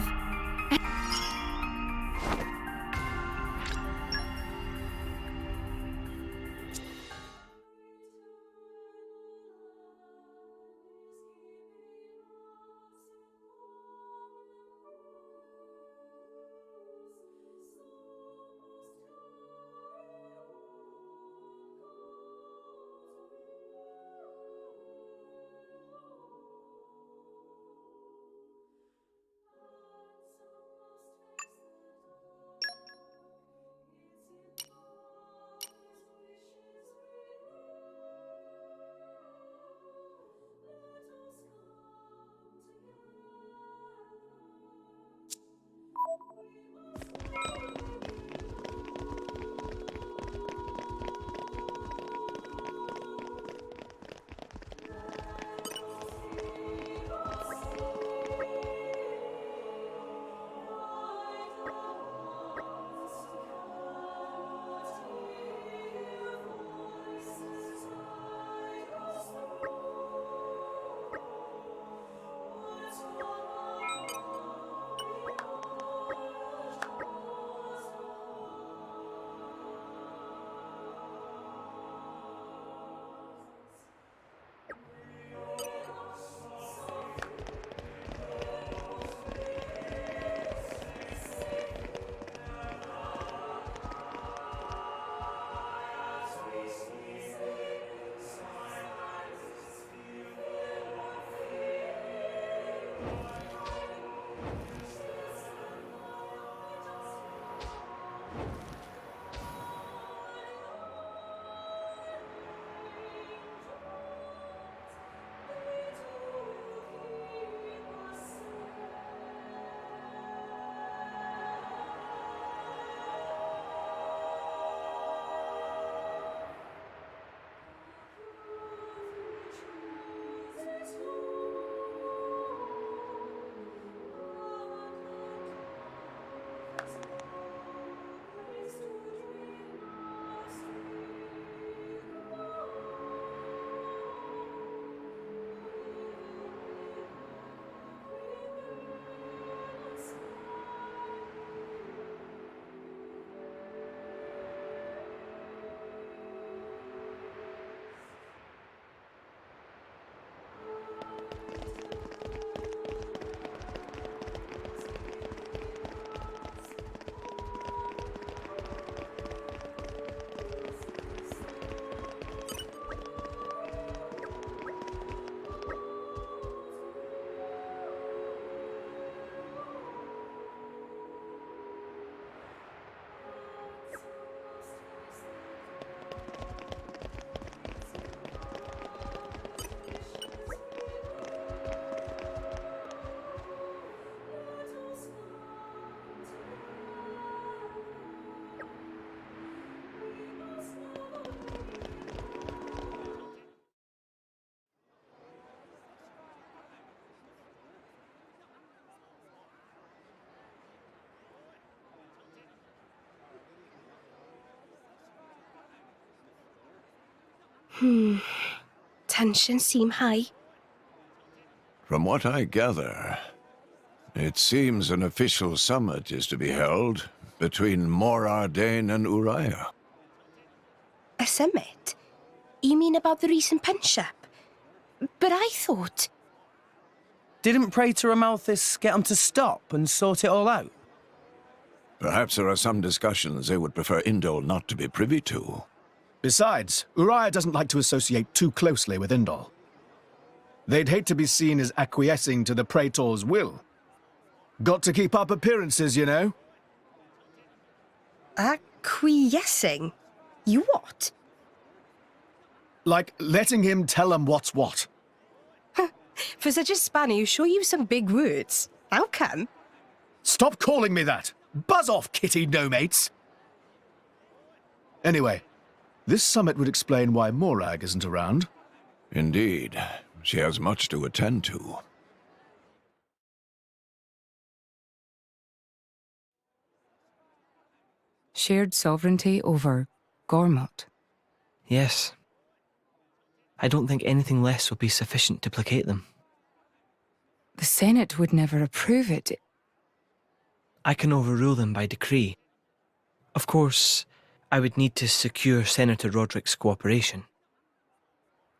Tensions seem high. From what I gather, it seems an official summit is to be held between Morardain and Uriah. A summit? You mean about the recent punch-up? But I thought... Didn't Praetor Amalthus get him to stop and sort it all out? Perhaps there are some discussions they would prefer Indol not to be privy to. Besides, Uriah doesn't like to associate too closely with Indol. They'd hate to be seen as acquiescing to the Praetor's will. Got to keep up appearances, you know. Acquiescing? You what? Like letting him tell them what's what. For such a spanner, you sure use some big words. How come? Stop calling me that! Buzz off, kitty no-mates! Anyway, this summit would explain why Morag isn't around. Indeed. She has much to attend to. Shared sovereignty over Gormott. Yes. I don't think anything less will be sufficient to placate them. The Senate would never approve it. I can overrule them by decree. Of course, I would need to secure Senator Roderick's cooperation.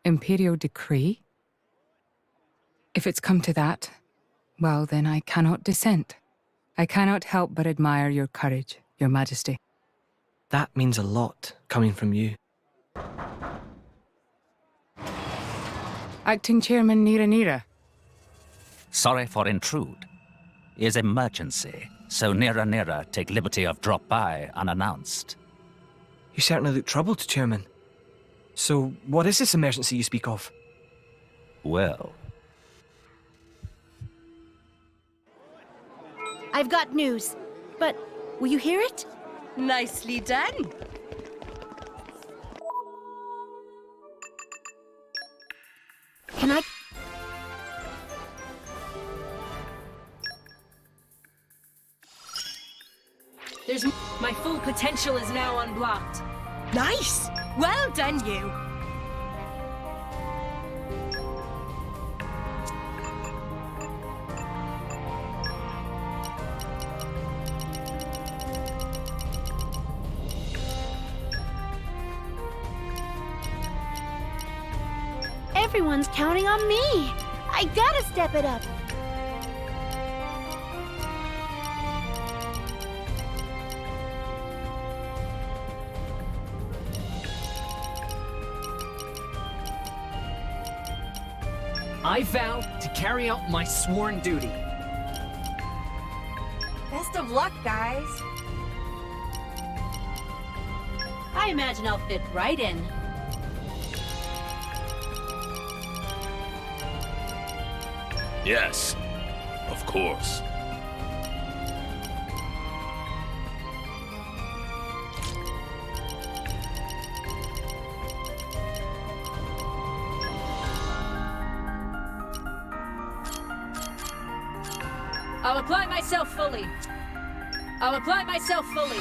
Imperial decree? If it's come to that, well, then I cannot dissent. I cannot help but admire your courage, Your Majesty. That means a lot, coming from you. Acting Chairman Nira. Sorry for intrude. Is emergency, so Nira take liberty of drop by unannounced. You certainly look troubled, Chairman. So, what is this emergency you speak of? Well... I've got news, but will you hear it? Nicely done. Can I... My full potential is now unblocked. Nice! Well done, you! Everyone's counting on me. I gotta step it up. I vow to carry out my sworn duty. Best of luck, guys. I imagine I'll fit right in. Yes, of course. I'll apply myself fully. I'll apply myself fully.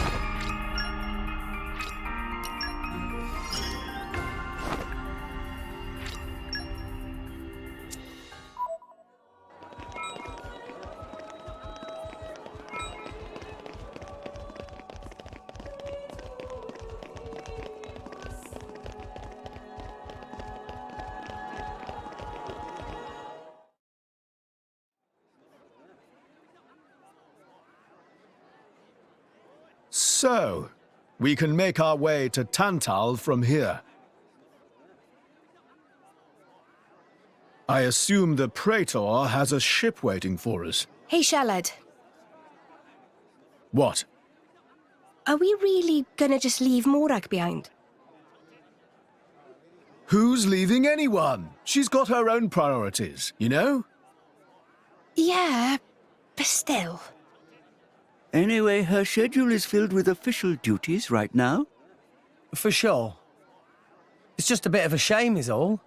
So, we can make our way to Tantal from here. I assume the Praetor has a ship waiting for us. Hey, Shalad. What? Are we really gonna just leave Morag behind? Who's leaving anyone? She's got her own priorities, you know? Yeah, but still. Anyway, her schedule is filled with official duties right now. For sure. It's just a bit of a shame is all.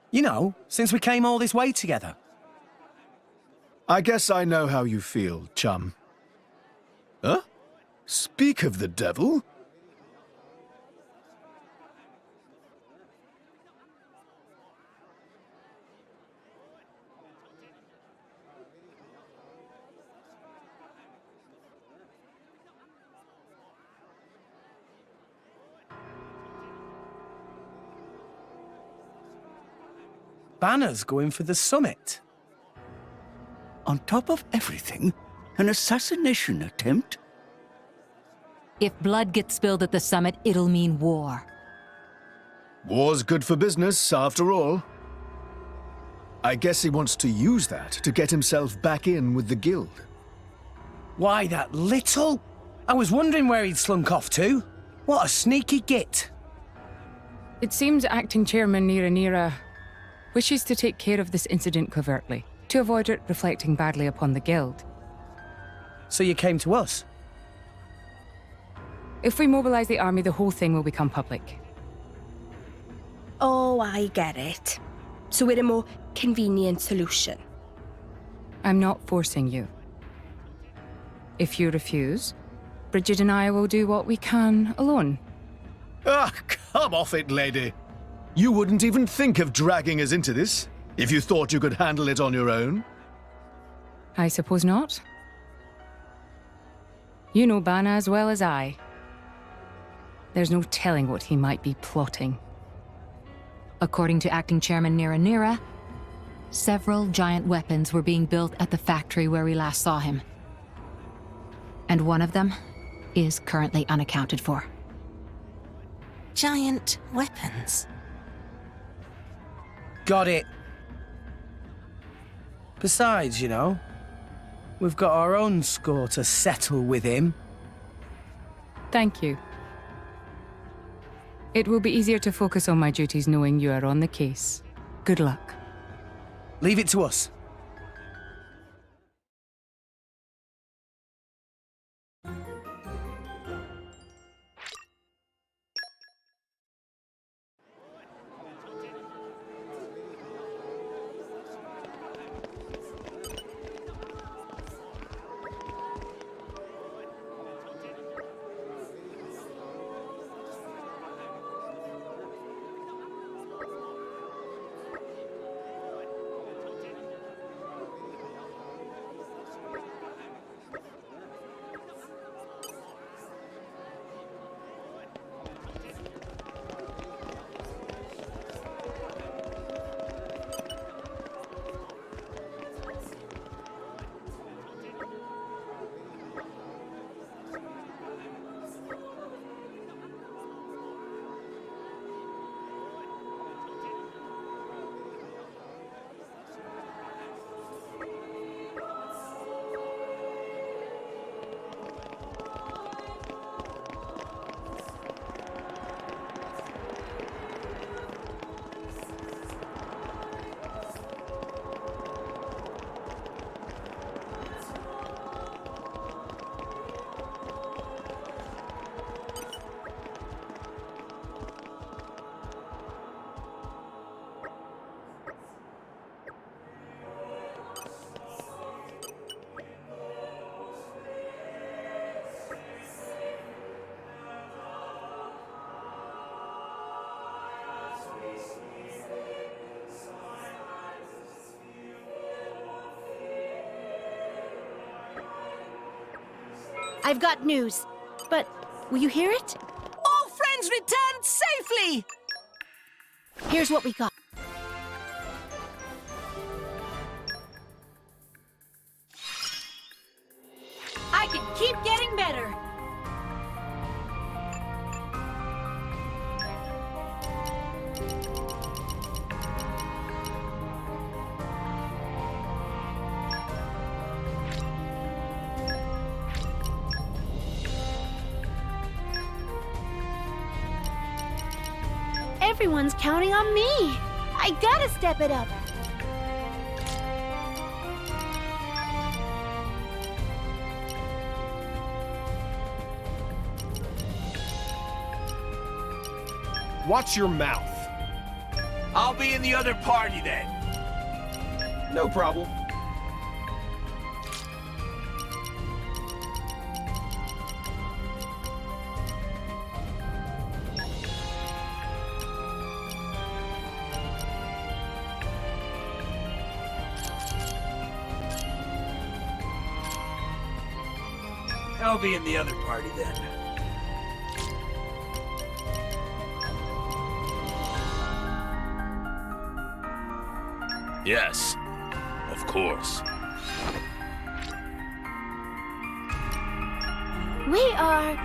You know, since we came all this way together. I guess I know how you feel, chum. Huh? Speak of the devil. Banner's going for the summit. On top of everything, an assassination attempt? If blood gets spilled at the summit, it'll mean war. War's good for business, after all. I guess he wants to use that to get himself back in with the guild. Why, that little? I was wondering where he'd slunk off to. What a sneaky git. It seems Acting Chairman Nira wishes to take care of this incident covertly, to avoid it reflecting badly upon the guild. So you came to us? If we mobilize the army, the whole thing will become public. Oh, I get it. So we're a more convenient solution. I'm not forcing you. If you refuse, Bridget and I will do what we can alone. Ah, come off it, lady. You wouldn't even think of dragging us into this, if you thought you could handle it on your own. I suppose not. You know Bana as well as I. There's no telling what he might be plotting. According to Acting Chairman Nira, several giant weapons were being built at the factory where we last saw him. And one of them is currently unaccounted for. Giant weapons. Got it. Besides, you know, we've got our own score to settle with him. Thank you. It will be easier to focus on my duties knowing you are on the case. Good luck. Leave it to us. I've got news, but will you hear it? All friends returned safely! Here's what we got. I can keep getting better. Everyone's counting on me. I gotta step it up. Watch your mouth. I'll be in the other party then. No problem. I'll be in the other party then. Yes, of course. We are